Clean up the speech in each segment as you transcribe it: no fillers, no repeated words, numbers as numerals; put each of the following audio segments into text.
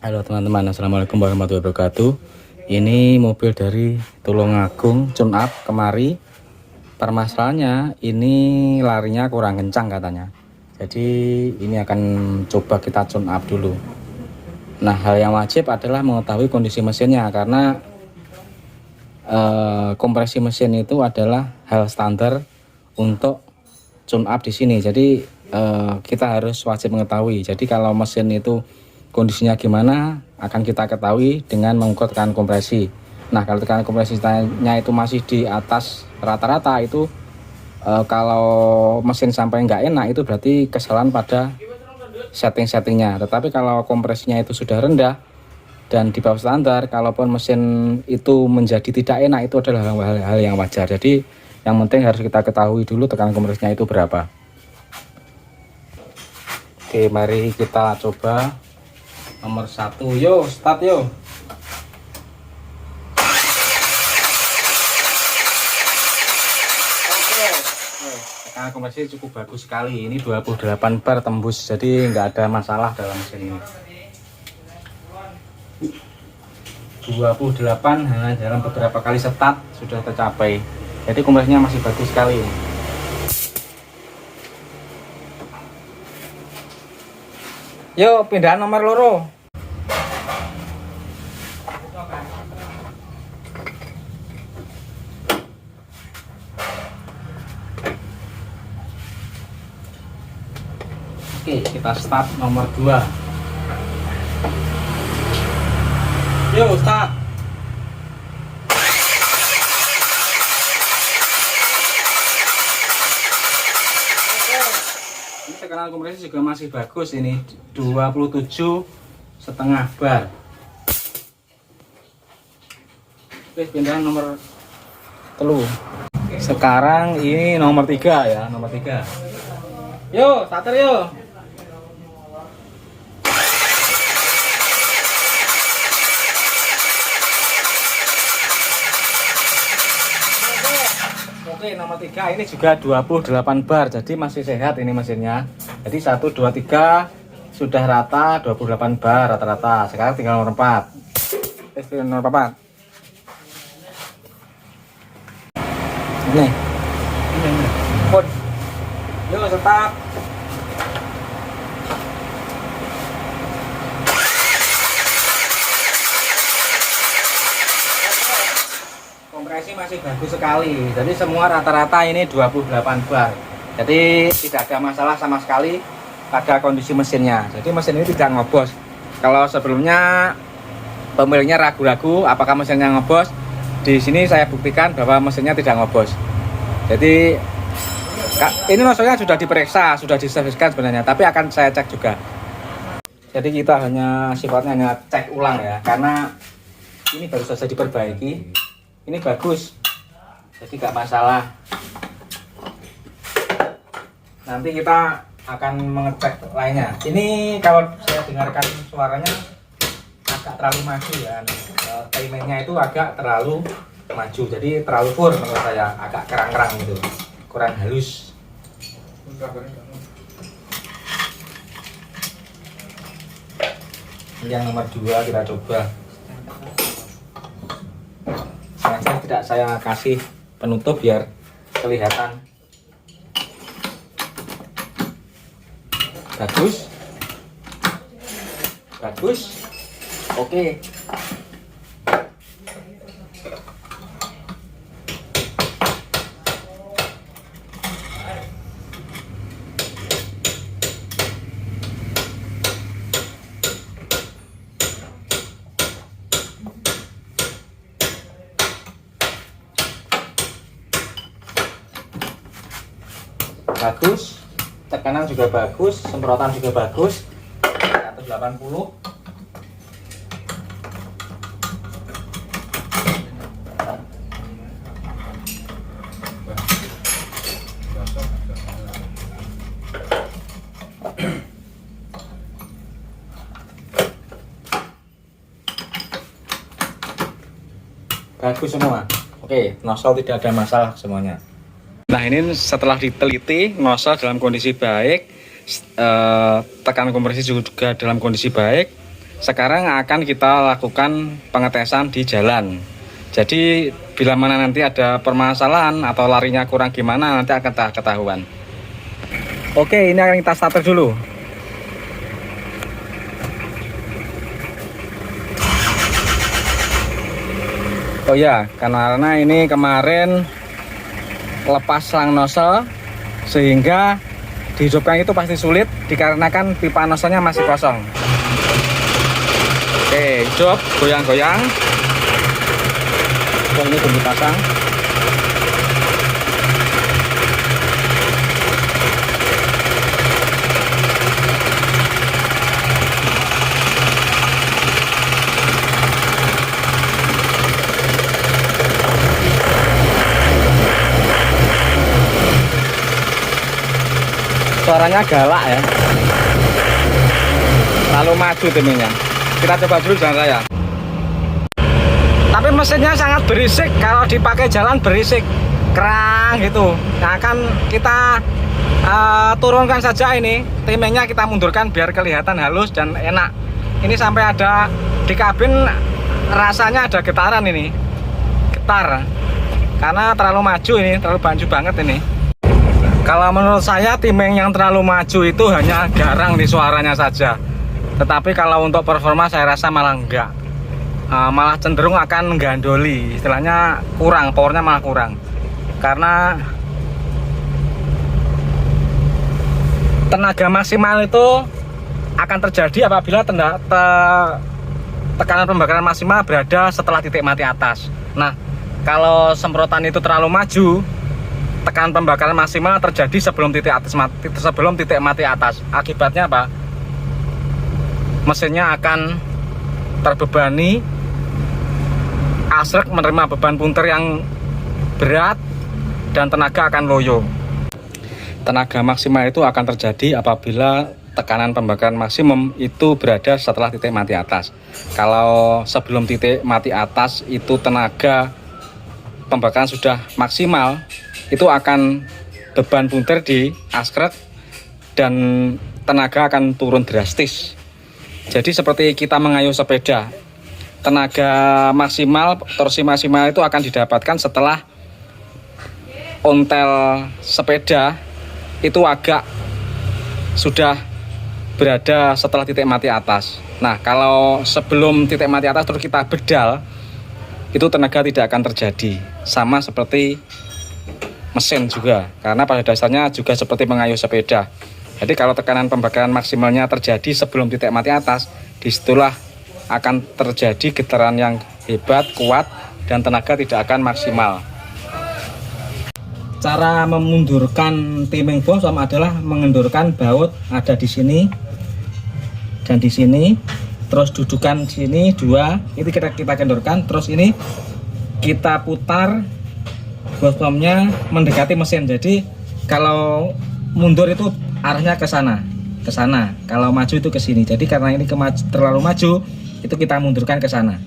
Halo teman-teman, assalamualaikum warahmatullahi wabarakatuh. Ini mobil dari Tulungagung tune up kemari. Permasalahannya ini larinya kurang kencang katanya. Jadi ini akan coba kita tune up dulu. Nah, hal yang wajib adalah mengetahui kondisi mesinnya, karena kompresi mesin itu adalah hal standar untuk tune up di sini. Jadi kita harus wajib mengetahui. Jadi kalau mesin itu kondisinya gimana akan kita ketahui dengan mengukur tekanan kompresi. Nah, kalau tekanan kompresinya itu masih di atas rata-rata itu kalau mesin sampai nggak enak itu berarti kesalahan pada setting-settingnya. Tetapi kalau kompresinya itu sudah rendah dan di bawah standar, kalaupun mesin itu menjadi tidak enak, itu adalah hal yang wajar. Jadi yang penting harus kita ketahui dulu tekanan kompresinya itu berapa. Oke, mari kita coba. Nomor 1, yo start yo. Oke, tekanan kompresi cukup bagus sekali. Ini 28 bar tembus, jadi nggak ada masalah dalam mesin ini. 28 hanya dalam beberapa kali start sudah tercapai. Jadi kompresinya masih bagus sekali. Yo pindahan nomor loro. Oke, kita start nomor 2. Yo, start. Ini tekanan kompresi juga masih bagus, ini 27,5 bar. Oke, pindahan nomor telu. Sekarang ini nomor 3 ya, nomor 3. Yo, starter yo. Oke, nomor 3 ini juga 28 bar, jadi masih sehat ini mesinnya. Jadi 1, 2, 3 sudah rata 28 bar rata-rata. Sekarang tinggal nomor 4. Nomor 4. Ini. Put. Yuk, tetap. Kompresi masih bagus sekali. Jadi semua rata-rata ini 28 bar. Jadi tidak ada masalah sama sekali pada kondisi mesinnya. Jadi mesin ini tidak ngebos. Kalau sebelumnya pemiliknya ragu-ragu apakah mesinnya ngebos, di sini saya buktikan bahwa mesinnya tidak ngebos. Jadi ini nozzle-nya sudah diperiksa, sudah diserviskan sebenarnya, tapi akan saya cek juga. Jadi kita sifatnya hanya cek ulang ya, karena ini baru saja diperbaiki. Ini bagus, jadi nggak masalah. Nanti kita akan mengecek lainnya. Ini kalau saya dengarkan suaranya agak terlalu maju ya. Timingnya itu agak terlalu maju, jadi terlalu fur menurut saya, agak kerang-kerang gitu, kurang halus. Ini yang nomor 2 kita coba. Sengaja tidak saya kasih penutup biar kelihatan. Bagus, bagus. Oke. Bagus, tekanan juga bagus, semprotan juga bagus, 180. Bagus semua. Oke, nozzle tidak ada masalah semuanya. Nah, ini setelah diteliti, nozzle dalam kondisi baik, tekanan kompresi juga dalam kondisi baik, Sekarang akan kita lakukan pengetesan di jalan. Jadi bila mana nanti ada permasalahan atau larinya kurang gimana, nanti akan ketahuan. Oke, ini akan kita starter dulu. Oh ya, karena ini kemarin lepas selang nozzle sehingga dihidupkan itu pasti sulit dikarenakan pipa nozzle-nya masih kosong. Oke, hidup, goyang-goyang. Ini belum dipasang. Suaranya galak ya, lalu maju timingnya. Kita coba dulu jalan raya. Tapi mesinnya sangat berisik, kalau dipakai jalan berisik, kerang gitu. Nah, akan kita turunkan saja ini, timingnya kita mundurkan biar kelihatan halus dan enak. Ini sampai ada di kabin rasanya ada getaran ini, getar, karena terlalu maju ini, terlalu banju banget ini. Kalau menurut saya timing yang terlalu maju itu hanya garang di suaranya saja. Tetapi kalau untuk performa saya rasa malah enggak. Malah cenderung akan menggandoli. Istilahnya kurang, powernya malah kurang. Karena tenaga maksimal itu akan terjadi apabila tekanan pembakaran maksimal berada setelah titik mati atas. Nah, kalau semprotan itu terlalu maju, tekanan pembakaran maksimal terjadi sebelum titik mati atas. Akibatnya apa? Mesinnya akan terbebani, asrek menerima beban punter yang berat, dan tenaga akan loyo. Tenaga maksimal itu akan terjadi apabila tekanan pembakaran maksimum itu berada setelah titik mati atas. Kalau sebelum titik mati atas itu tenaga pembakaran sudah maksimal, itu akan beban punter di askrek dan tenaga akan turun drastis. Jadi seperti kita mengayuh sepeda, tenaga maksimal, torsi maksimal itu akan didapatkan setelah ontel sepeda itu agak sudah berada setelah titik mati atas. Nah, kalau sebelum titik mati atas terus kita bedal, itu tenaga tidak akan terjadi. Sama seperti mesin juga, karena pada dasarnya juga seperti mengayuh sepeda. Jadi kalau tekanan pembakaran maksimalnya terjadi sebelum titik mati atas, disitulah akan terjadi getaran yang hebat, kuat, dan tenaga tidak akan maksimal. Cara memundurkan timing bosom adalah mengendurkan baut ada di sini dan di sini, terus dudukan sini dua, itu kita kendorkan, terus ini kita putar bosomnya mendekati mesin. Jadi kalau mundur itu arahnya ke sana, kalau maju itu ke sini. Jadi karena ini terlalu maju, itu kita mundurkan ke sana.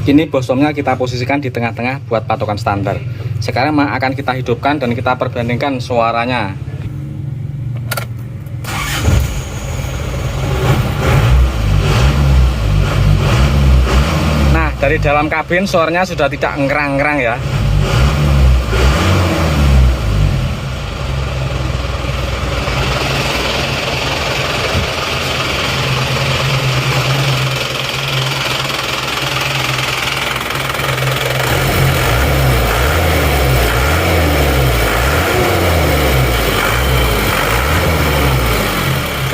Ini bosomnya kita posisikan di tengah-tengah buat patokan standar. Sekarang akan kita hidupkan dan kita perbandingkan suaranya. Nah, dari dalam kabin suaranya sudah tidak ngerang-ngerang ya.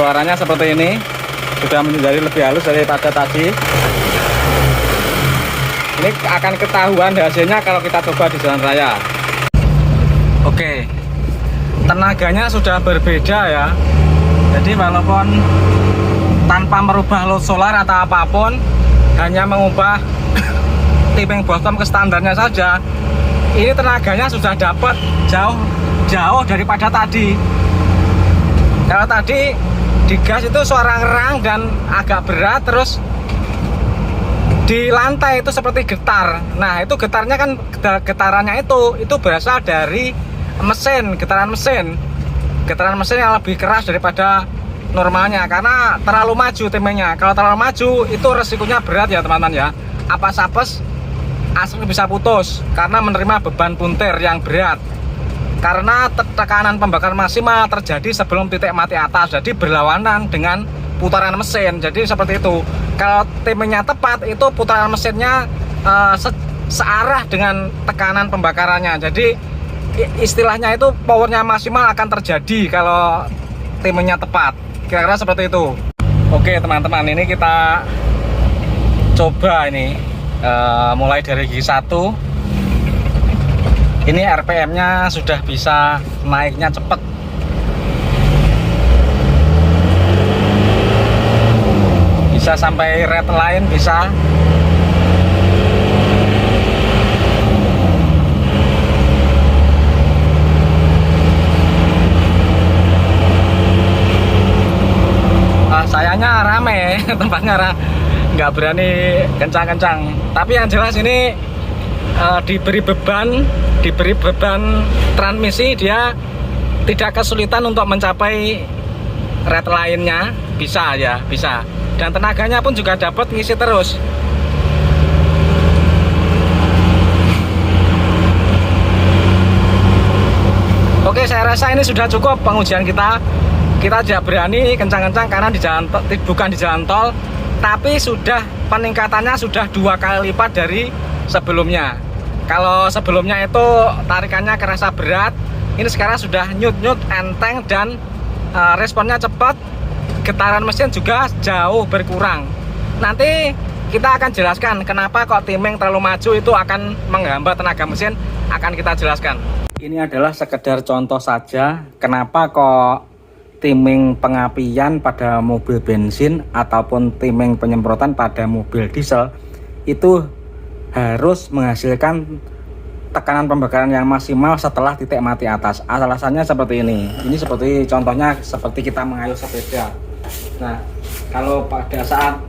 Suaranya seperti ini, sudah menjadi lebih halus daripada tadi. Ini akan ketahuan hasilnya kalau kita coba di jalan raya. Oke, tenaganya sudah berbeda ya. Jadi walaupun tanpa merubah load solar atau apapun, hanya mengubah timing bosom ke standarnya saja, ini tenaganya sudah dapat jauh daripada tadi. Kalau tadi di gas itu suara ngerang dan agak berat, terus di lantai itu seperti getar. Nah, itu getarnya kan, getarannya itu berasal dari mesin, getaran mesin yang lebih keras daripada normalnya, karena terlalu maju timingnya. Kalau terlalu maju itu resikonya berat ya teman-teman ya. Apa sapes asli bisa putus karena menerima beban puntir yang berat. Karena tekanan pembakaran maksimal terjadi sebelum titik mati atas, jadi berlawanan dengan putaran mesin. Jadi seperti itu. Kalau timingnya tepat, itu putaran mesinnya searah dengan tekanan pembakarannya. Jadi istilahnya itu powernya maksimal akan terjadi kalau timingnya tepat. Kira-kira seperti itu. Oke teman-teman, ini kita coba ini mulai dari gigi 1. Ini RPM nya sudah bisa naiknya cepet. Bisa sampai red line bisa. Sayangnya rame tempatnya, nggak berani kencang-kencang. Tapi yang jelas ini diberi beban transmisi, dia tidak kesulitan untuk mencapai red line-nya, bisa ya, bisa. Dan tenaganya pun juga dapat ngisi terus. Oke, saya rasa ini sudah cukup pengujian kita. Kita tidak berani kencang-kencang karena bukan di jalan tol, tapi sudah peningkatannya sudah 2 kali lipat dari sebelumnya. Kalau sebelumnya itu tarikannya kerasa berat, ini sekarang sudah nyut-nyut, enteng, dan responnya cepat. Getaran mesin juga jauh berkurang. Nanti kita akan jelaskan kenapa kok timing terlalu maju itu akan menghambat tenaga mesin, akan kita jelaskan. Ini adalah sekedar contoh saja kenapa kok timing pengapian pada mobil bensin ataupun timing penyemprotan pada mobil diesel itu harus menghasilkan tekanan pembakaran yang maksimal setelah titik mati atas. Alasannya seperti ini. Ini seperti contohnya seperti kita mengayuh sepeda. Nah, kalau pada saat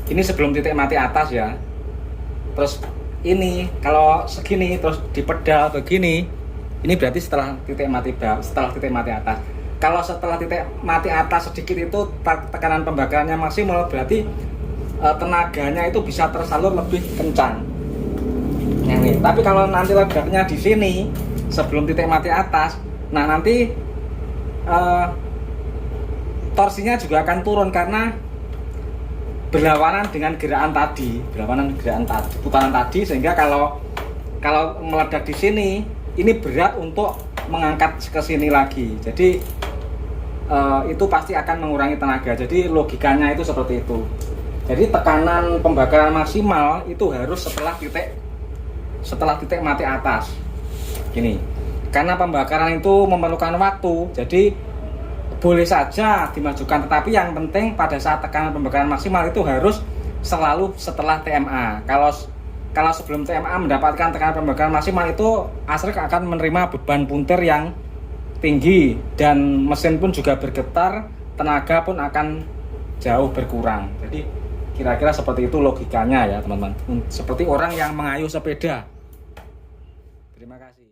ini sebelum titik mati atas ya, terus ini kalau segini terus di pedal begini, ini berarti setelah titik mati atas. Kalau setelah titik mati atas sedikit itu tekanan pembakarannya maksimal, berarti tenaganya itu bisa tersalur lebih kencang. Nah, nih. Tapi kalau nanti ledaknya di sini sebelum titik mati atas, nah nanti torsinya juga akan turun karena berlawanan dengan gerakan tadi, putaran tadi, sehingga kalau meledak di sini, ini berat untuk mengangkat ke sini lagi. Jadi itu pasti akan mengurangi tenaga. Jadi logikanya itu seperti itu. Jadi tekanan pembakaran maksimal itu harus setelah titik mati atas. Gini, karena pembakaran itu memerlukan waktu, jadi boleh saja dimajukan, tetapi yang penting pada saat tekanan pembakaran maksimal itu harus selalu setelah TMA. Kalau sebelum TMA mendapatkan tekanan pembakaran maksimal, itu ASREK akan menerima beban puntir yang tinggi dan mesin pun juga bergetar, tenaga pun akan jauh berkurang. Jadi kira-kira seperti itu logikanya ya teman-teman. Seperti orang yang mengayuh sepeda. Terima kasih.